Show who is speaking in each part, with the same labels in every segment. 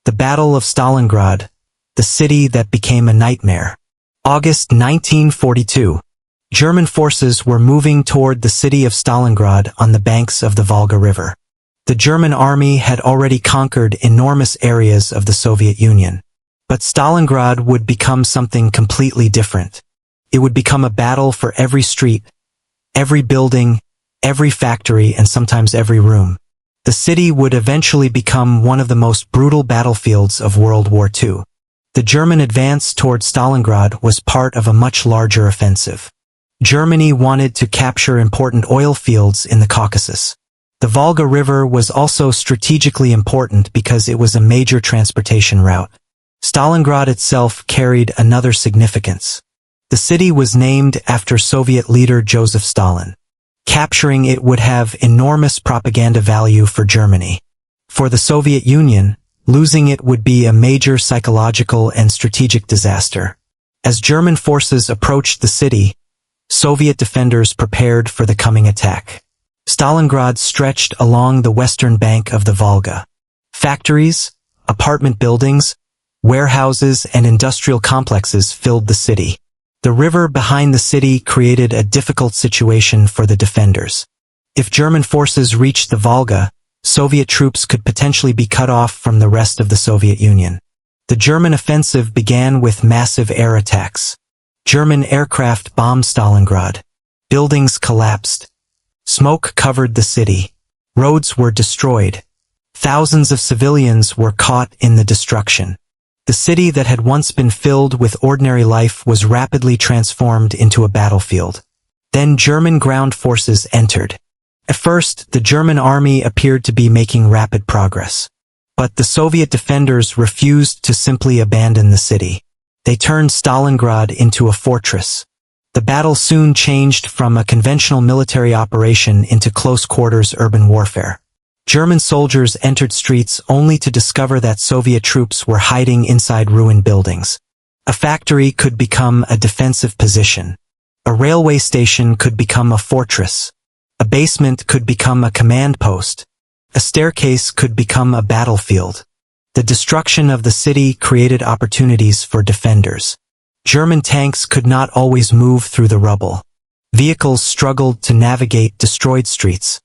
Speaker 1: The Battle of Stalingrad, the city that became a nightmare. August 1942. German forces were moving toward the city of Stalingrad on the banks of the Volga River. The German army had already conquered enormous areas of the Soviet Union. But Stalingrad would become something completely different. It would become a battle for every street, every building, every factory, and sometimes every room. The city would eventually become one of the most brutal battlefields of World War II. The German advance toward Stalingrad was part of a much larger offensive. Germany wanted to capture important oil fields in the Caucasus. The Volga River was also strategically important because it was a major transportation route. Stalingrad itself carried another significance. The city was named after Soviet leader Joseph Stalin. Capturing it would have enormous propaganda value for Germany. For the Soviet Union, losing it would be a major psychological and strategic disaster. As German forces approached the city, Soviet defenders prepared for the coming attack. Stalingrad stretched along the western bank of the Volga. Factories, apartment buildings, warehouses, and industrial complexes filled the city. The river behind the city created a difficult situation for the defenders. If German forces reached the Volga, Soviet troops could potentially be cut off from the rest of the Soviet Union. The German offensive began with massive air attacks. German aircraft bombed Stalingrad. Buildings collapsed. Smoke covered the city. Roads were destroyed. Thousands of civilians were caught in the destruction. The city that had once been filled with ordinary life was rapidly transformed into a battlefield. Then German ground forces entered. At first, the German army appeared to be making rapid progress. But the Soviet defenders refused to simply abandon the city. They turned Stalingrad into a fortress. The battle soon changed from a conventional military operation into close-quarters urban warfare. German soldiers entered streets only to discover that Soviet troops were hiding inside ruined buildings. A factory could become a defensive position. A railway station could become a fortress. A basement could become a command post. A staircase could become a battlefield. The destruction of the city created opportunities for defenders. German tanks could not always move through the rubble. Vehicles struggled to navigate destroyed streets.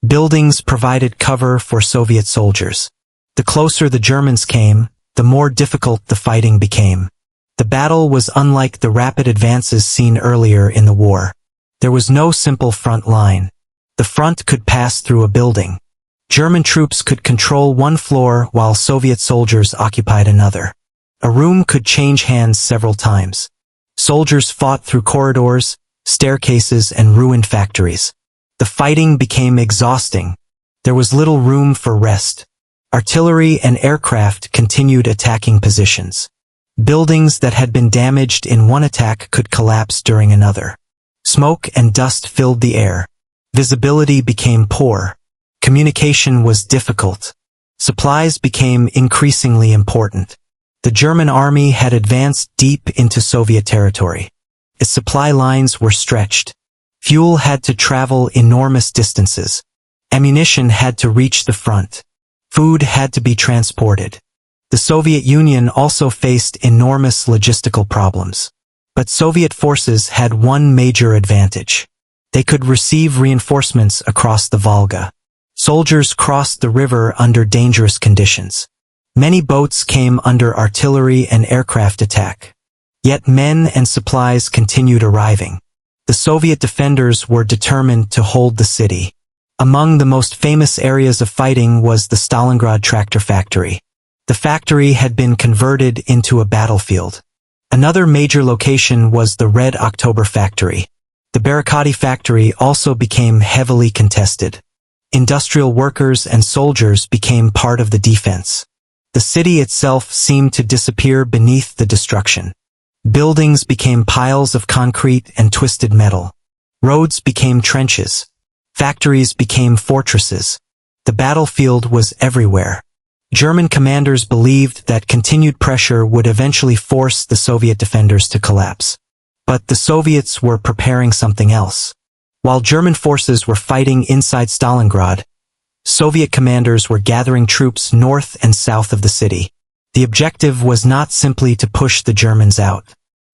Speaker 1: Buildings provided cover for Soviet soldiers. The closer the Germans came, the more difficult the fighting became. The battle was unlike the rapid advances seen earlier in the war. There was no simple front line. The front could pass through a building. German troops could control one floor while Soviet soldiers occupied another. A room could change hands several times. Soldiers fought through corridors, staircases, and ruined factories. The fighting became exhausting. There was little room for rest. Artillery and aircraft continued attacking positions. Buildings that had been damaged in one attack could collapse during another. Smoke and dust filled the air. Visibility became poor. Communication was difficult. Supplies became increasingly important. The German army had advanced deep into Soviet territory. Its supply lines were stretched. Fuel had to travel enormous distances. Ammunition had to reach the front. Food had to be transported. The Soviet Union also faced enormous logistical problems. But Soviet forces had one major advantage. They could receive reinforcements across the Volga. Soldiers crossed the river under dangerous conditions. Many boats came under artillery and aircraft attack. Yet men and supplies continued arriving. The Soviet defenders were determined to hold the city. Among the most famous areas of fighting was the Stalingrad tractor factory. The factory had been converted into a battlefield. Another major location was the Red October factory. The Barricadi factory also became heavily contested. Industrial workers and soldiers became part of the defense. The city itself seemed to disappear beneath the destruction. Buildings became piles of concrete and twisted metal. Roads became trenches. Factories became fortresses. The battlefield was everywhere. German commanders believed that continued pressure would eventually force the Soviet defenders to collapse. But the Soviets were preparing something else. While German forces were fighting inside Stalingrad, Soviet commanders were gathering troops north and south of the city. The objective was not simply to push the Germans out.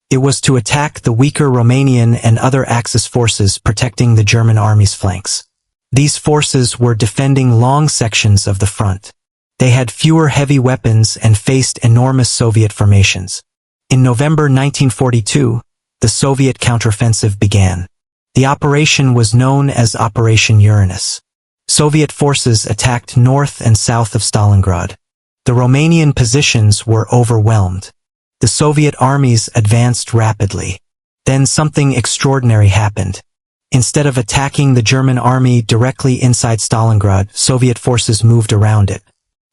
Speaker 1: It was to attack the weaker Romanian and other Axis forces protecting the German army's flanks. These forces were defending long sections of the front. They had fewer heavy weapons and faced enormous Soviet formations. In November 1942, the Soviet counteroffensive began. The operation was known as Operation Uranus. Soviet forces attacked north and south of Stalingrad. The Romanian positions were overwhelmed. The Soviet armies advanced rapidly. Then something extraordinary happened. Instead of attacking the German army directly inside Stalingrad, Soviet forces moved around it.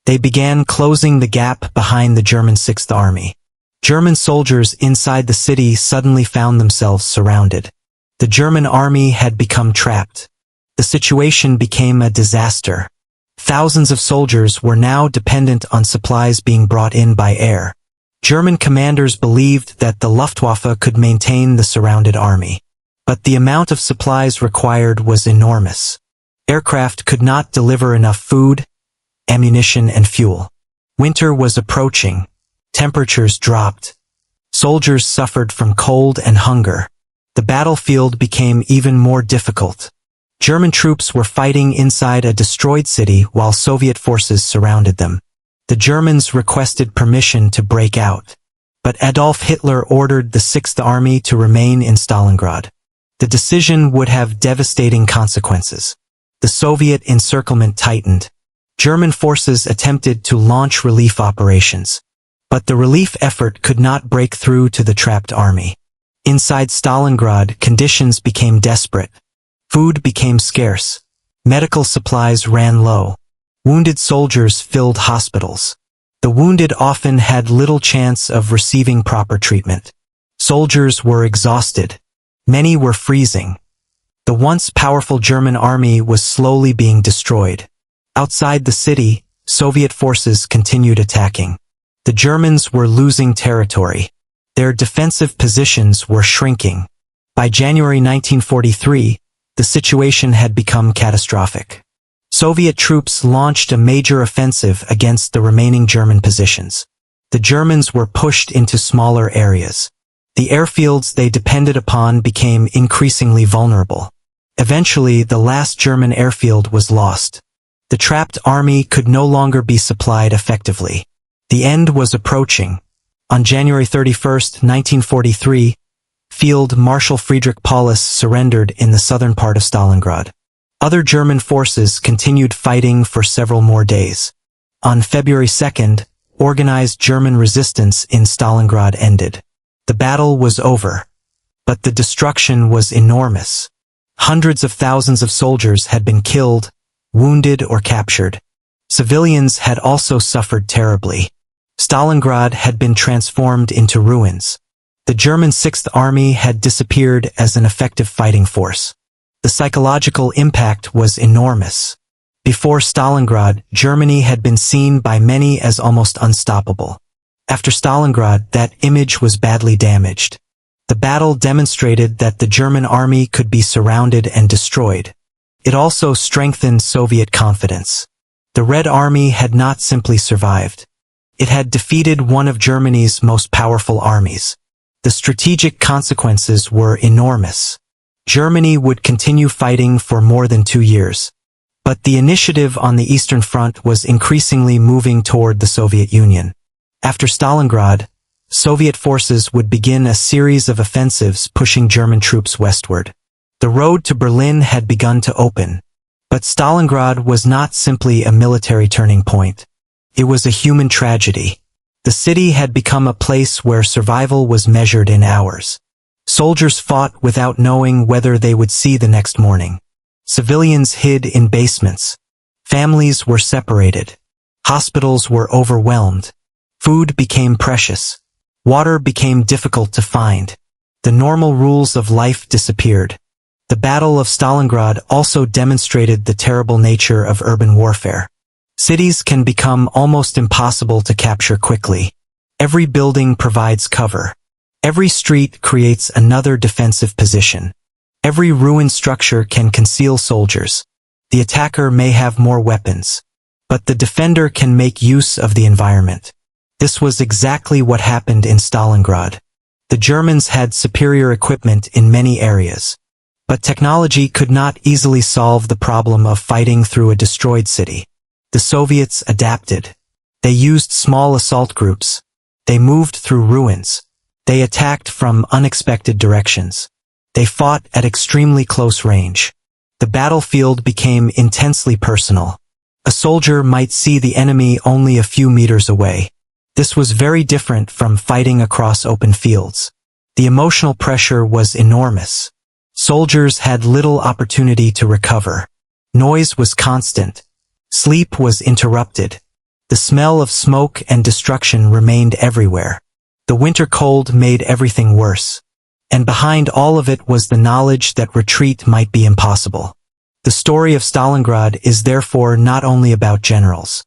Speaker 1: They began closing the gap behind the German Sixth Army. German soldiers inside the city suddenly found themselves surrounded. The German army had become trapped. The situation became a disaster. Thousands of soldiers were now dependent on supplies being brought in by air. German commanders believed that the Luftwaffe could maintain the surrounded army. But the amount of supplies required was enormous. Aircraft could not deliver enough food, ammunition, and fuel. Winter was approaching. Temperatures dropped. Soldiers suffered from cold and hunger. The battlefield became even more difficult. German troops were fighting inside a destroyed city while Soviet forces surrounded them. The Germans requested permission to break out. But Adolf Hitler ordered the Sixth Army to remain in Stalingrad. The decision would have devastating consequences. The Soviet encirclement tightened. German forces attempted to launch relief operations. But the relief effort could not break through to the trapped army. Inside Stalingrad, conditions became desperate. Food became scarce. Medical supplies ran low. Wounded soldiers filled hospitals. The wounded often had little chance of receiving proper treatment. Soldiers were exhausted. Many were freezing. The once powerful German army was slowly being destroyed. Outside the city, Soviet forces continued attacking. The Germans were losing territory. Their defensive positions were shrinking. By January 1943, the situation had become catastrophic. Soviet troops launched a major offensive against the remaining German positions. The Germans were pushed into smaller areas. The airfields they depended upon became increasingly vulnerable. Eventually, the last German airfield was lost. The trapped army could no longer be supplied effectively. The end was approaching. On January 31, 1943, Field Marshal Friedrich Paulus surrendered in the southern part of Stalingrad. Other German forces continued fighting for several more days. On February 2nd, organized German resistance in Stalingrad ended. The battle was over. But the destruction was enormous. Hundreds of thousands of soldiers had been killed, wounded, or captured. Civilians had also suffered terribly. Stalingrad had been transformed into ruins. The German Sixth Army had disappeared as an effective fighting force. The psychological impact was enormous. Before Stalingrad, Germany had been seen by many as almost unstoppable. After Stalingrad, that image was badly damaged. The battle demonstrated that the German army could be surrounded and destroyed. It also strengthened Soviet confidence. The Red Army had not simply survived. It had defeated one of Germany's most powerful armies. The strategic consequences were enormous. Germany would continue fighting for more than 2 years. But the initiative on the Eastern Front was increasingly moving toward the Soviet Union. After Stalingrad, Soviet forces would begin a series of offensives pushing German troops westward. The road to Berlin had begun to open. But Stalingrad was not simply a military turning point. It was a human tragedy. The city had become a place where survival was measured in hours. Soldiers fought without knowing whether they would see the next morning. Civilians hid in basements. Families were separated. Hospitals were overwhelmed. Food became precious. Water became difficult to find. The normal rules of life disappeared. The Battle of Stalingrad also demonstrated the terrible nature of urban warfare. Cities can become almost impossible to capture quickly. Every building provides cover. Every street creates another defensive position. Every ruined structure can conceal soldiers. The attacker may have more weapons, but the defender can make use of the environment. This was exactly what happened in Stalingrad. The Germans had superior equipment in many areas. But technology could not easily solve the problem of fighting through a destroyed city. The Soviets adapted. They used small assault groups. They moved through ruins. They attacked from unexpected directions. They fought at extremely close range. The battlefield became intensely personal. A soldier might see the enemy only a few meters away. This was very different from fighting across open fields. The emotional pressure was enormous. Soldiers had little opportunity to recover. Noise was constant. Sleep was interrupted. The smell of smoke and destruction remained everywhere. The winter cold made everything worse. And behind all of it was the knowledge that retreat might be impossible. The story of Stalingrad is therefore not only about generals.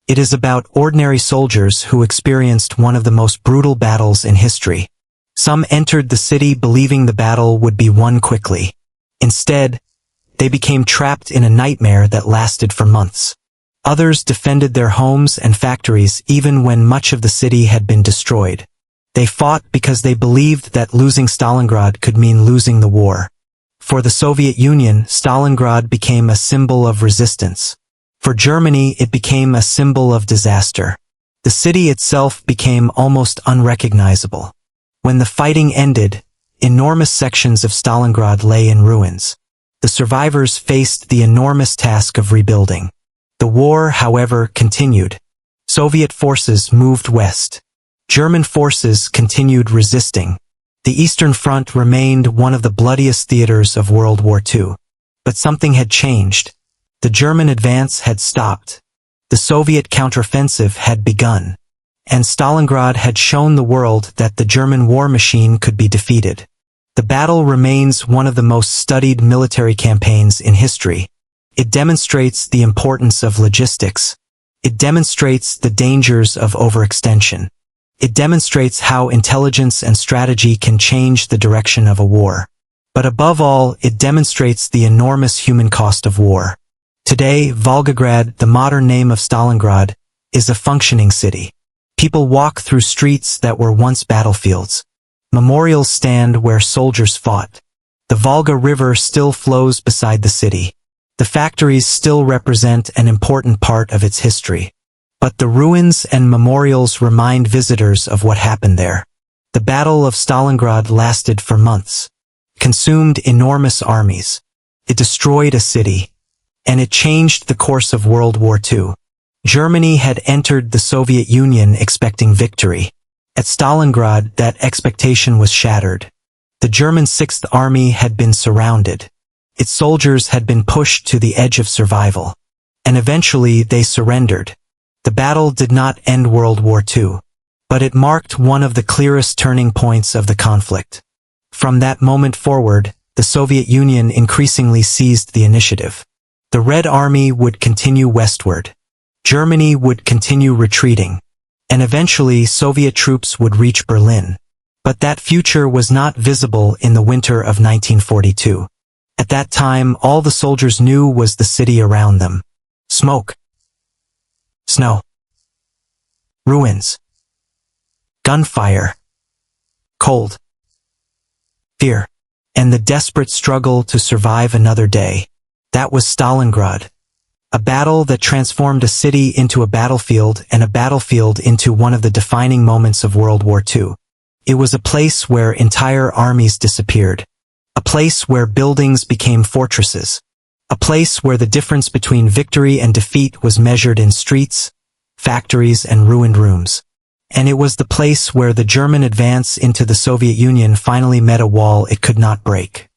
Speaker 1: It is about ordinary soldiers who experienced one of the most brutal battles in history. Some entered the city believing the battle would be won quickly. Instead, they became trapped in a nightmare that lasted for months. Others defended their homes and factories even when much of the city had been destroyed. They fought because they believed that losing Stalingrad could mean losing the war. For the Soviet Union, Stalingrad became a symbol of resistance. For Germany, it became a symbol of disaster. The city itself became almost unrecognizable. When the fighting ended, enormous sections of Stalingrad lay in ruins. The survivors faced the enormous task of rebuilding. The war, however, continued. Soviet forces moved west. German forces continued resisting. The Eastern Front remained one of the bloodiest theaters of World War II. But something had changed. The German advance had stopped. The Soviet counteroffensive had begun. And Stalingrad had shown the world that the German war machine could be defeated. The battle remains one of the most studied military campaigns in history. It demonstrates the importance of logistics. It demonstrates the dangers of overextension. It demonstrates how intelligence and strategy can change the direction of a war. But above all, it demonstrates the enormous human cost of war. Today, Volgograd, the modern name of Stalingrad, is a functioning city. People walk through streets that were once battlefields. Memorials stand where soldiers fought. The Volga River still flows beside the city. The factories still represent an important part of its history. But the ruins and memorials remind visitors of what happened there. The Battle of Stalingrad lasted for months. Consumed enormous armies. It destroyed a city. And it changed the course of World War II. Germany had entered the Soviet Union expecting victory. At Stalingrad, that expectation was shattered. The German Sixth Army had been surrounded. Its soldiers had been pushed to the edge of survival. And eventually they surrendered. The battle did not end World War II. But it marked one of the clearest turning points of the conflict. From that moment forward, the Soviet Union increasingly seized the initiative. The Red Army would continue westward. Germany would continue retreating. And eventually Soviet troops would reach Berlin. But that future was not visible in the winter of 1942. At that time, all the soldiers knew was the city around them. Smoke. Snow. Ruins. Gunfire. Cold. Fear. And the desperate struggle to survive another day. That was Stalingrad. A battle that transformed a city into a battlefield and a battlefield into one of the defining moments of World War II. It was a place where entire armies disappeared. A place where buildings became fortresses. A place where the difference between victory and defeat was measured in streets, factories, and ruined rooms. And it was the place where the German advance into the Soviet Union finally met a wall it could not break.